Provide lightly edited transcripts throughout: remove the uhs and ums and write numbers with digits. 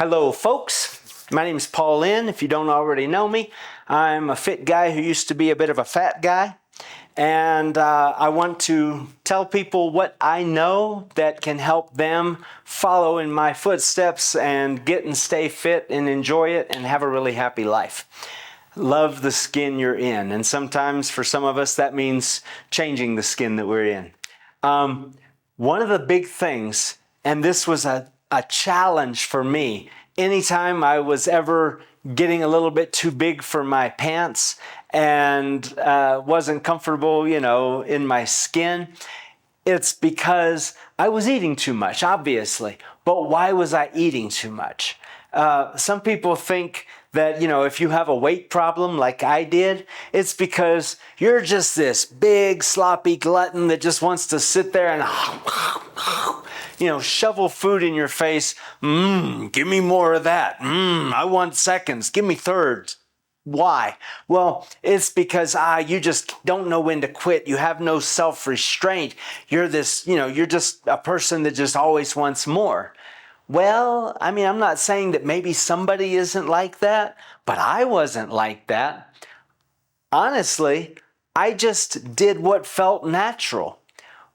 Hello, folks. My name is Paul Lynn. If you don't already know me, I'm a fit guy who used to be a bit of a fat guy. And I want to tell people what I know that can help them follow in my footsteps and get and stay fit and enjoy it and have a really happy life. Love the skin you're in. And sometimes for some of us, that means changing the skin that we're in. One of the big things, and this was a challenge for me, anytime I was ever getting a little bit too big for my pants and wasn't comfortable, in my skin, it's because I was eating too much, obviously. But why was I eating too much? Some people think that, if you have a weight problem like I did, it's because you're just this big, sloppy glutton that just wants to sit there and, shovel food in your face. Give me more of that. I want seconds. Give me thirds. Why? Well, it's because you just don't know when to quit. You have no self-restraint. You're you're just a person that just always wants more. Well, I'm not saying that maybe somebody isn't like that, but I wasn't like that. Honestly, I just did what felt natural.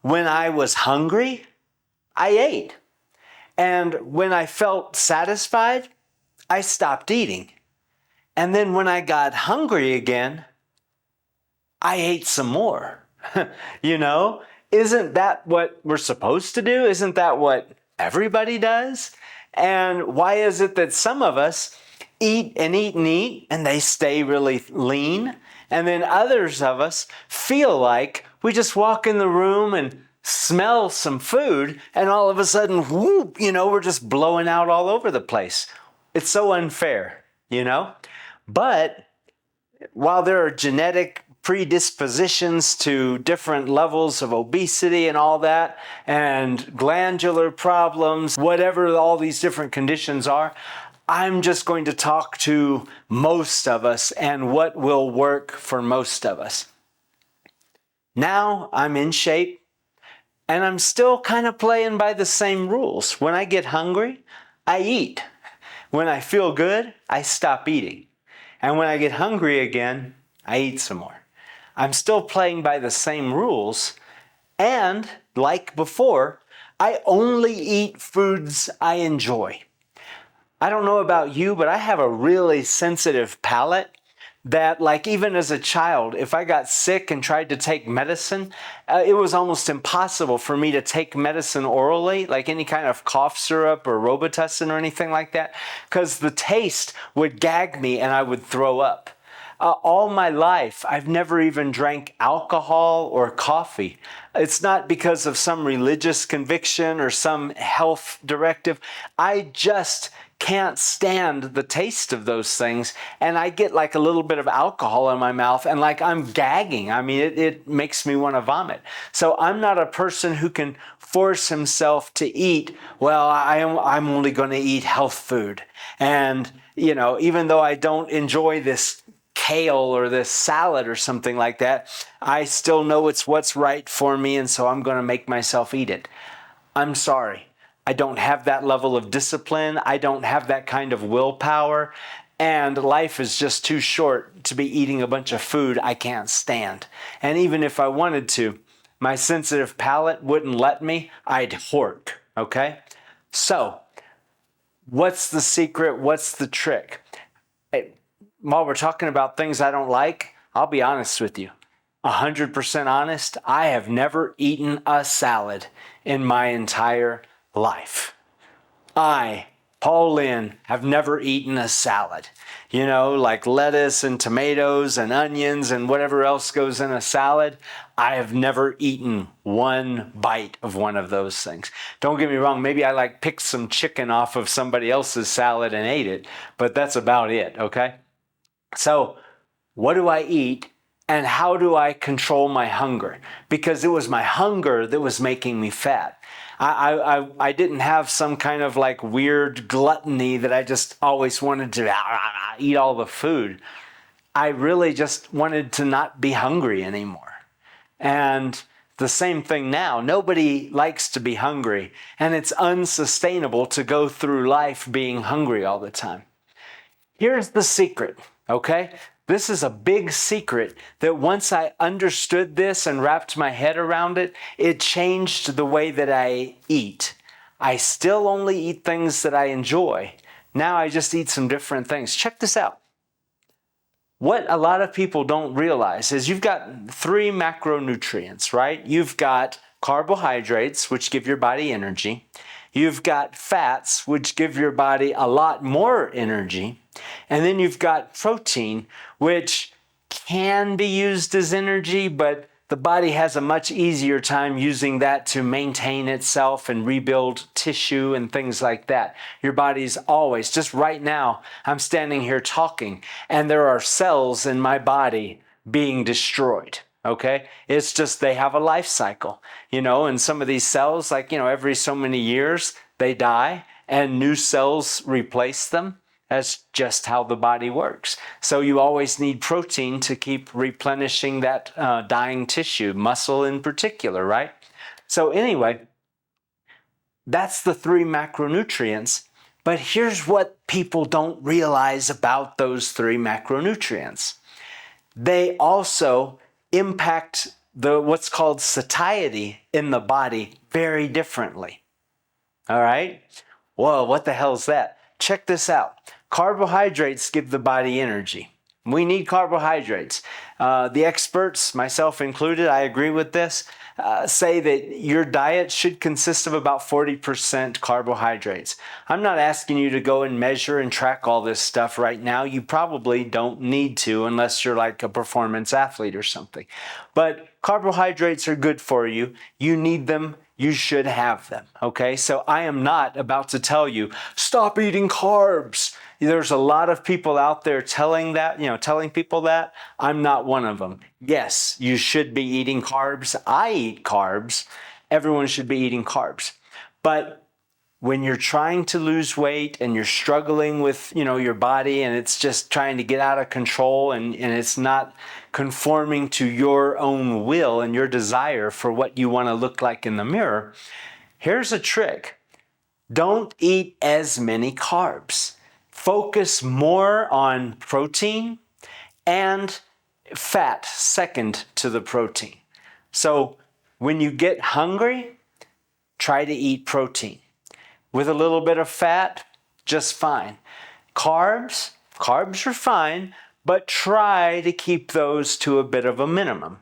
When I was hungry, I ate. And when I felt satisfied, I stopped eating. And then when I got hungry again, I ate some more. Isn't that what we're supposed to do? Isn't that what everybody does? And why is it that some of us eat and eat and eat and they stay really lean? And then others of us feel like we just walk in the room and smell some food and all of a sudden, whoop, we're just blowing out all over the place. It's so unfair, But while there are genetic predispositions to different levels of obesity and all that, and glandular problems, whatever all these different conditions are, I'm just going to talk to most of us and what will work for most of us. Now I'm in shape and I'm still kind of playing by the same rules. When I get hungry, I eat. When I feel good, I stop eating. And when I get hungry again, I eat some more. I'm still playing by the same rules. And like before, I only eat foods I enjoy. I don't know about you, but I have a really sensitive palate that, like, even as a child, if I got sick and tried to take medicine, it was almost impossible for me to take medicine orally, like any kind of cough syrup or Robitussin or anything like that, because the taste would gag me and I would throw up. All my life, I've never even drank alcohol or coffee. It's not because of some religious conviction or some health directive. I just can't stand the taste of those things, and I get like a little bit of alcohol in my mouth and like I'm gagging. It makes me want to vomit. So I'm not a person who can force himself to eat, well, I'm only going to eat health food. And, even though I don't enjoy this kale or this salad or something like that, I still know it's what's right for me, and so I'm going to make myself eat it. I'm sorry. I don't have that level of discipline. I don't have that kind of willpower. And life is just too short to be eating a bunch of food I can't stand. And even if I wanted to, my sensitive palate wouldn't let me. I'd hork, okay? So, what's the secret? What's the trick? While we're talking about things I don't like, I'll be honest with you. 100% honest, I have never eaten a salad in my entire life. I, Paul Lynn, have never eaten a salad. Like lettuce and tomatoes and onions and whatever else goes in a salad. I have never eaten one bite of one of those things. Don't get me wrong, maybe I picked some chicken off of somebody else's salad and ate it, but that's about it, okay? So, what do I eat and how do I control my hunger? Because it was my hunger that was making me fat. I didn't have some kind of weird gluttony that I just always wanted to eat all the food. I really just wanted to not be hungry anymore. And the same thing now. Nobody likes to be hungry, and it's unsustainable to go through life being hungry all the time. Here's the secret, okay? This is a big secret that once I understood this and wrapped my head around it, it changed the way that I eat. I still only eat things that I enjoy. Now I just eat some different things. Check this out. What a lot of people don't realize is you've got 3 macronutrients, right? You've got carbohydrates, which give your body energy. You've got fats, which give your body a lot more energy. And then you've got protein, which can be used as energy, but the body has a much easier time using that to maintain itself and rebuild tissue and things like that. Your body's always, just right now, I'm standing here talking, and there are cells in my body being destroyed. Okay? It's just they have a life cycle, and some of these cells, like, every so many years, they die and new cells replace them. That's just how the body works. So you always need protein to keep replenishing that dying tissue, muscle in particular, right? So anyway, that's the 3 macronutrients. But here's what people don't realize about those 3 macronutrients. They also impact what's called satiety in the body very differently. All right? Whoa, what the hell is that? Check this out. Carbohydrates give the body energy. We need carbohydrates. The experts, myself included, I agree with this, say that your diet should consist of about 40% carbohydrates. I'm not asking you to go and measure and track all this stuff right now. You probably don't need to unless you're like a performance athlete or something. But carbohydrates are good for you. You need them. You should have them, okay? So I am not about to tell you, stop eating carbs. There's a lot of people out there telling people that. I'm not one of them. Yes, you should be eating carbs. I eat carbs. Everyone should be eating carbs. But when you're trying to lose weight and you're struggling with, your body and it's just trying to get out of control and it's not conforming to your own will and your desire for what you want to look like in the mirror, here's a trick. Don't eat as many carbs. Focus more on protein and fat second to the protein. So when you get hungry, try to eat protein. With a little bit of fat, just fine. Carbs are fine, but try to keep those to a bit of a minimum.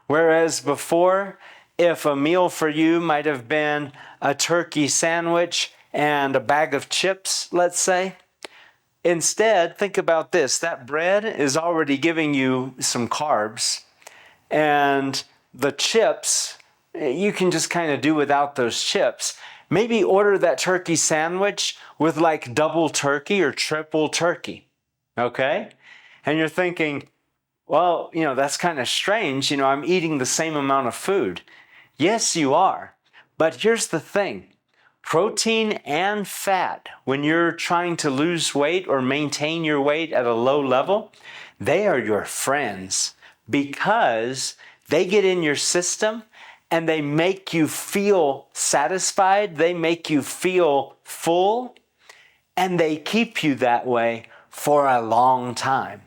Whereas before, if a meal for you might have been a turkey sandwich and a bag of chips, let's say, instead, think about this. That bread is already giving you some carbs, and the chips, you can just kind of do without those chips. Maybe order that turkey sandwich with like double turkey or triple turkey, okay? And you're thinking, well, that's kind of strange. I'm eating the same amount of food. Yes, you are. But here's the thing. Protein and fat, when you're trying to lose weight or maintain your weight at a low level, they are your friends because they get in your system and they make you feel satisfied, they make you feel full, and they keep you that way for a long time.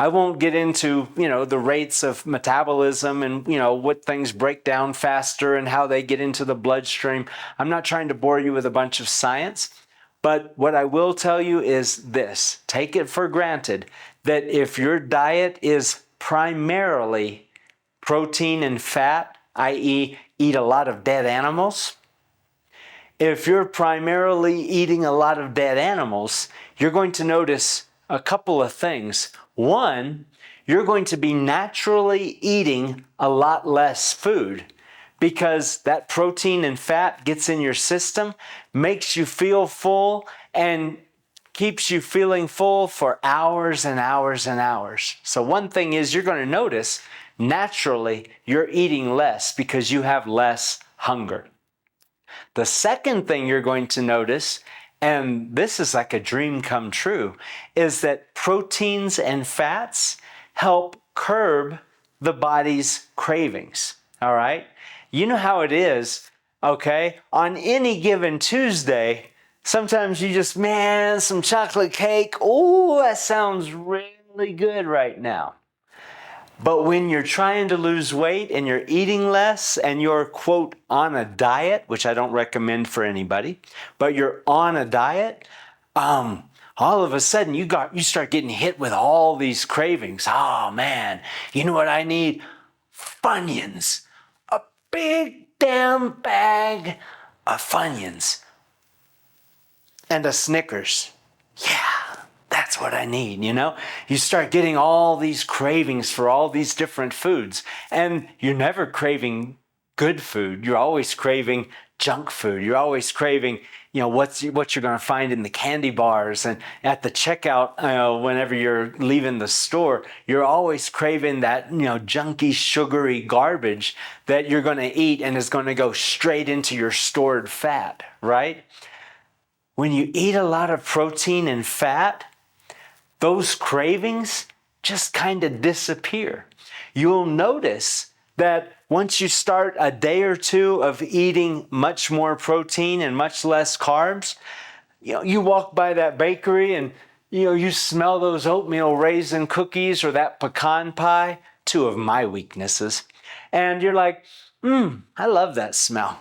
I won't get into, the rates of metabolism and, what things break down faster and how they get into the bloodstream. I'm not trying to bore you with a bunch of science, but what I will tell you is this. Take it for granted that if your diet is primarily protein and fat, i.e., eat a lot of dead animals, if you're primarily eating a lot of dead animals, you're going to notice a couple of things. One, you're going to be naturally eating a lot less food because that protein and fat gets in your system, makes you feel full, and keeps you feeling full for hours and hours and hours. So one thing is you're going to notice naturally you're eating less because you have less hunger. The second thing you're going to notice, and this is like a dream come true, is that proteins and fats help curb the body's cravings. All right. You know how it is. Okay. On any given Tuesday, sometimes you just, man, some chocolate cake. Oh, that sounds really good right now. But when you're trying to lose weight and you're eating less and you're, quote, on a diet, which I don't recommend for anybody, but you're on a diet, all of a sudden you start getting hit with all these cravings. Oh man, you know what I need? Funyuns. A big damn bag of Funyuns. And a Snickers. Yeah, that's what I need, you know? You start getting all these cravings for all these different foods, and you're never craving good food. You're always craving junk food. You're always craving, you know, what you're going to find in the candy bars and at the checkout, whenever you're leaving the store, you're always craving that, you know, junky, sugary garbage that you're going to eat and is going to go straight into your stored fat, right? When you eat a lot of protein and fat, those cravings just kind of disappear. You'll notice that once you start a day or two of eating much more protein and much less carbs, you know, you walk by that bakery and you smell those oatmeal raisin cookies or that pecan pie, two of my weaknesses, and you're like, I love that smell.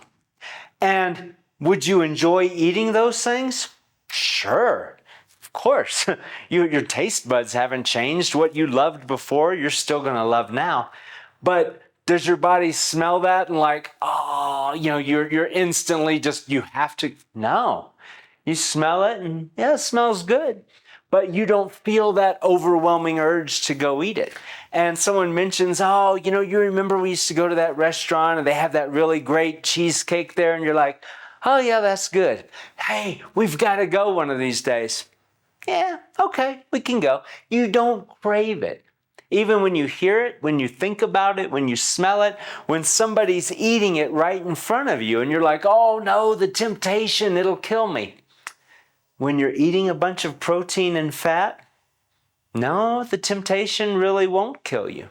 And would you enjoy eating those things? Sure, of course. Your taste buds haven't changed. What you loved before, you're still going to love now. But does your body smell that and like, oh, you're instantly just, you have to? No. You smell it and yeah, it smells good. But you don't feel that overwhelming urge to go eat it. And someone mentions, oh, you remember we used to go to that restaurant and they have that really great cheesecake there, and you're like, oh yeah, that's good. Hey, we've got to go one of these days. Yeah, okay, we can go. You don't crave it. Even when you hear it, when you think about it, when you smell it, when somebody's eating it right in front of you and you're like, oh no, the temptation, it'll kill me. When you're eating a bunch of protein and fat, no, the temptation really won't kill you.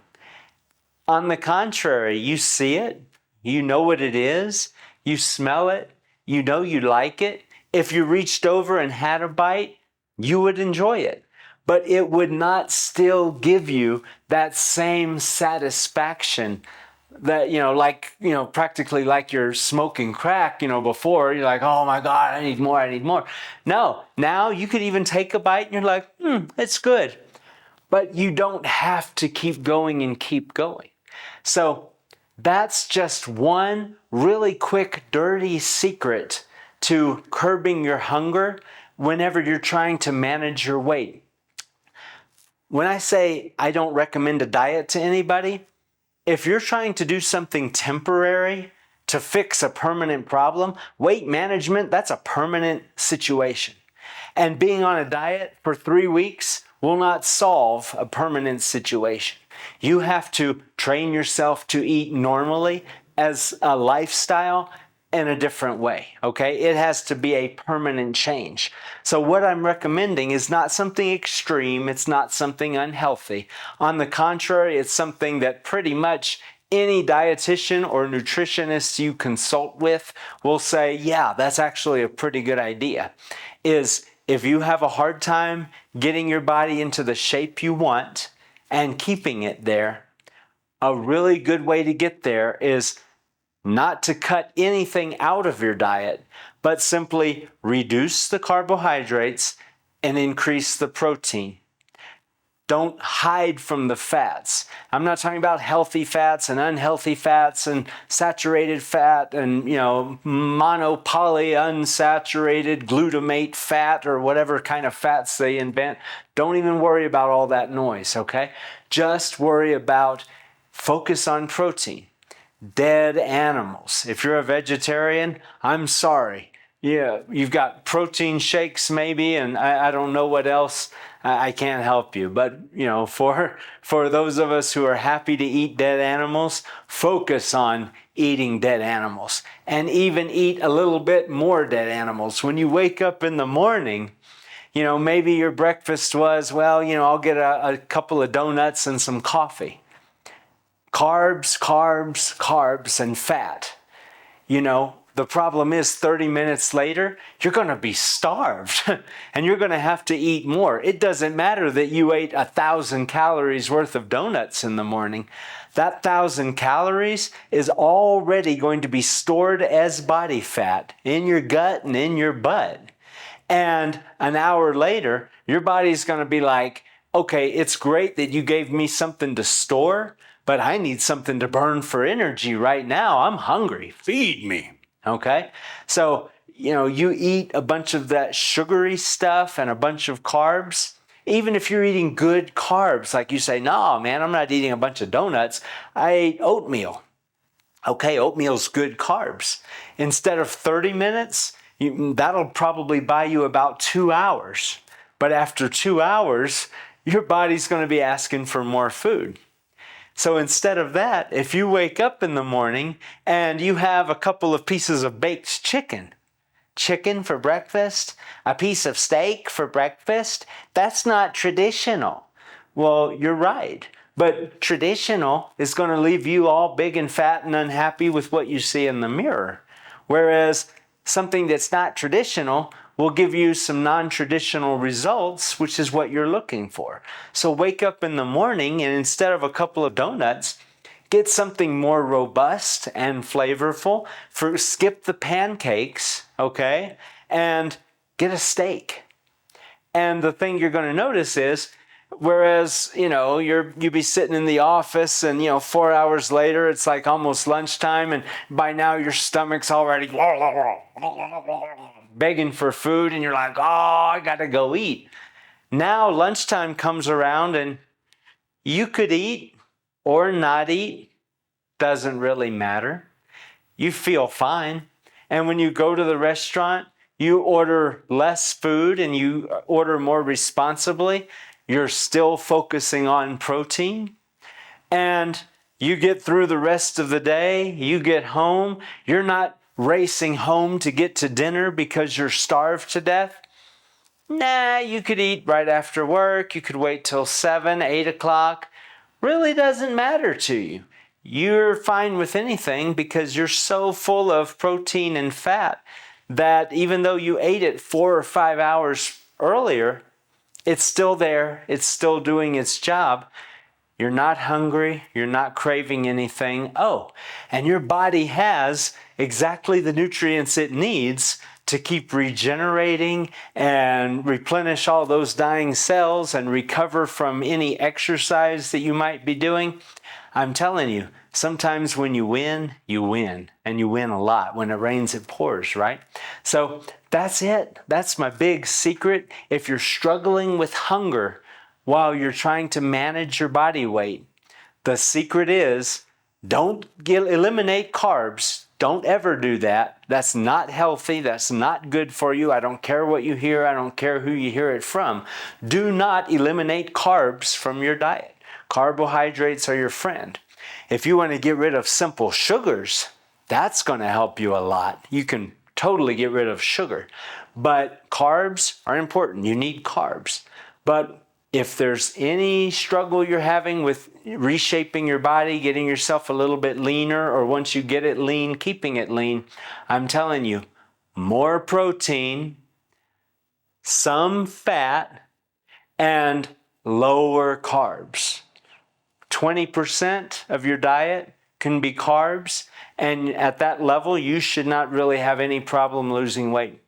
On the contrary, you see it, you know what it is, you smell it, you know you like it. If you reached over and had a bite, you would enjoy it. But it would not still give you that same satisfaction that, practically like you're smoking crack, before. You're like, oh my God, I need more, I need more. No, now you could even take a bite and you're like, it's good. But you don't have to keep going and keep going. So that's just one really quick, dirty secret to curbing your hunger whenever you're trying to manage your weight. When I say I don't recommend a diet to anybody, if you're trying to do something temporary to fix a permanent problem, weight management, that's a permanent situation. And being on a diet for 3 weeks will not solve a permanent situation. You have to train yourself to eat normally as a lifestyle in a different way, okay? It has to be a permanent change. So what I'm recommending is not something extreme, it's not something unhealthy. On the contrary, it's something that pretty much any dietitian or nutritionist you consult with will say, yeah, that's actually a pretty good idea. Is if you have a hard time getting your body into the shape you want and keeping it there, a really good way to get there is not to cut anything out of your diet, but simply reduce the carbohydrates and increase the protein. Don't hide from the fats. I'm not talking about healthy fats and unhealthy fats and saturated fat and, monopolyinsaturated glutamate fat or whatever kind of fats they invent. Don't even worry about all that noise, okay? Just worry about focus on protein. Dead animals. If you're a vegetarian, I'm sorry. Yeah, you've got protein shakes maybe, and I don't know what else. I can't help you. But, for those of us who are happy to eat dead animals, focus on eating dead animals and even eat a little bit more dead animals. When you wake up in the morning, maybe your breakfast was, I'll get a couple of donuts and some coffee. carbs, carbs, carbs, and fat. You know, the problem is 30 minutes later, you're going to be starved and you're going to have to eat more. It doesn't matter that you ate 1,000 calories worth of donuts in the morning. That 1,000 calories is already going to be stored as body fat in your gut and in your butt. And an hour later, your body's going to be like, okay, it's great that you gave me something to store, but I need something to burn for energy right now. I'm hungry. Feed me. Okay? So, you know, you eat a bunch of that sugary stuff and a bunch of carbs. Even if you're eating good carbs, like you say, no, man, I'm not eating a bunch of donuts. I ate oatmeal. Okay, oatmeal's good carbs. Instead of 30 minutes, that'll probably buy you about 2 hours. But after 2 hours, your body's going to be asking for more food. So instead of that, if you wake up in the morning and you have a couple of pieces of baked chicken for breakfast, a piece of steak for breakfast, that's not traditional. Well, you're right. But traditional is going to leave you all big and fat and unhappy with what you see in the mirror. Whereas something that's not traditional will give you some non-traditional results, which is what you're looking for. So wake up in the morning and instead of a couple of donuts, get something more robust and flavorful. Skip the pancakes, okay, and get a steak. And the thing you're going to notice is, whereas, you know, you'd be sitting in the office and, 4 hours later, it's like almost lunchtime and by now your stomach's already begging for food and you're like, oh, I got to go eat. Now lunchtime comes around and you could eat or not eat. Doesn't really matter. You feel fine. And when you go to the restaurant, you order less food and you order more responsibly. You're still focusing on protein. And you get through the rest of the day, you get home, you're not racing home to get to dinner because you're starved to death. Nah, you could eat right after work, you could wait till 7, 8 o'clock. Really doesn't matter to you. You're fine with anything because you're so full of protein and fat that even though you ate it 4 or 5 hours earlier, it's still there, it's still doing its job. You're not hungry, you're not craving anything. Oh, and your body has exactly the nutrients it needs to keep regenerating and replenish all those dying cells and recover from any exercise that you might be doing. I'm telling you, sometimes when you win, and you win a lot. When it rains, it pours, right? So that's it. That's my big secret. If you're struggling with hunger while you're trying to manage your body weight, the secret is eliminate carbs. Don't ever do that. That's not healthy. That's not good for you. I don't care what you hear. I don't care who you hear it from. Do not eliminate carbs from your diet. Carbohydrates are your friend. If you want to get rid of simple sugars, that's going to help you a lot. You can totally get rid of sugar. But carbs are important. You need carbs. But if there's any struggle you're having with reshaping your body, getting yourself a little bit leaner, or once you get it lean, keeping it lean, I'm telling you, more protein, some fat, and lower carbs. 20% of your diet can be carbs, and at that level, you should not really have any problem losing weight.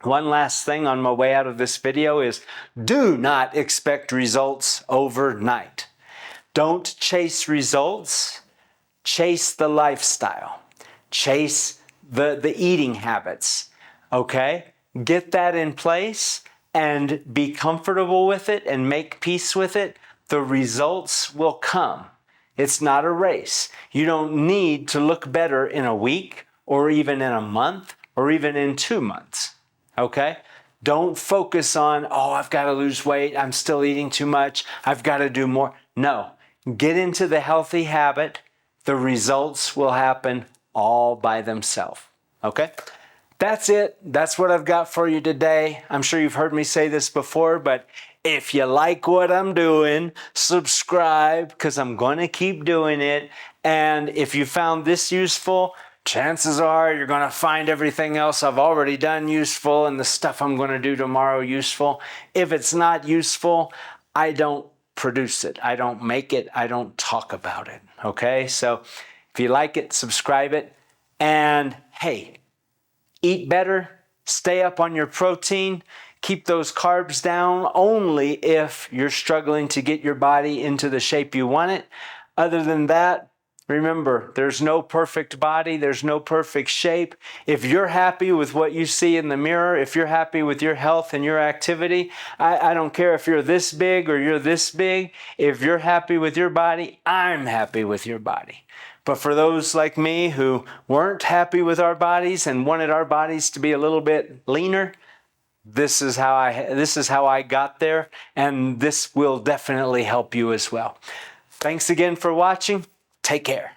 One last thing on my way out of this video is do not expect results overnight. Don't chase results, chase the lifestyle, chase the eating habits, okay? Get that in place and be comfortable with it and make peace with it. The results will come. It's not a race. You don't need to look better in a week or even in a month or even in 2 months. Okay? Don't focus on, oh, I've got to lose weight. I'm still eating too much. I've got to do more. No. Get into the healthy habit. The results will happen all by themselves. Okay? That's it. That's what I've got for you today. I'm sure you've heard me say this before, but if you like what I'm doing, subscribe because I'm going to keep doing it. And if you found this useful, chances are you're going to find everything else I've already done useful and the stuff I'm going to do tomorrow useful. If it's not useful, I don't produce it. I don't make it. I don't talk about it. Okay? So if you like it, subscribe it. And hey, eat better, stay up on your protein, keep those carbs down only if you're struggling to get your body into the shape you want it. Other than that, remember, there's no perfect body, there's no perfect shape. If you're happy with what you see in the mirror, if you're happy with your health and your activity, I don't care if you're this big or you're this big. If you're happy with your body, I'm happy with your body. But for those like me who weren't happy with our bodies and wanted our bodies to be a little bit leaner, this is how I got there, and this will definitely help you as well. Thanks again for watching. Take care.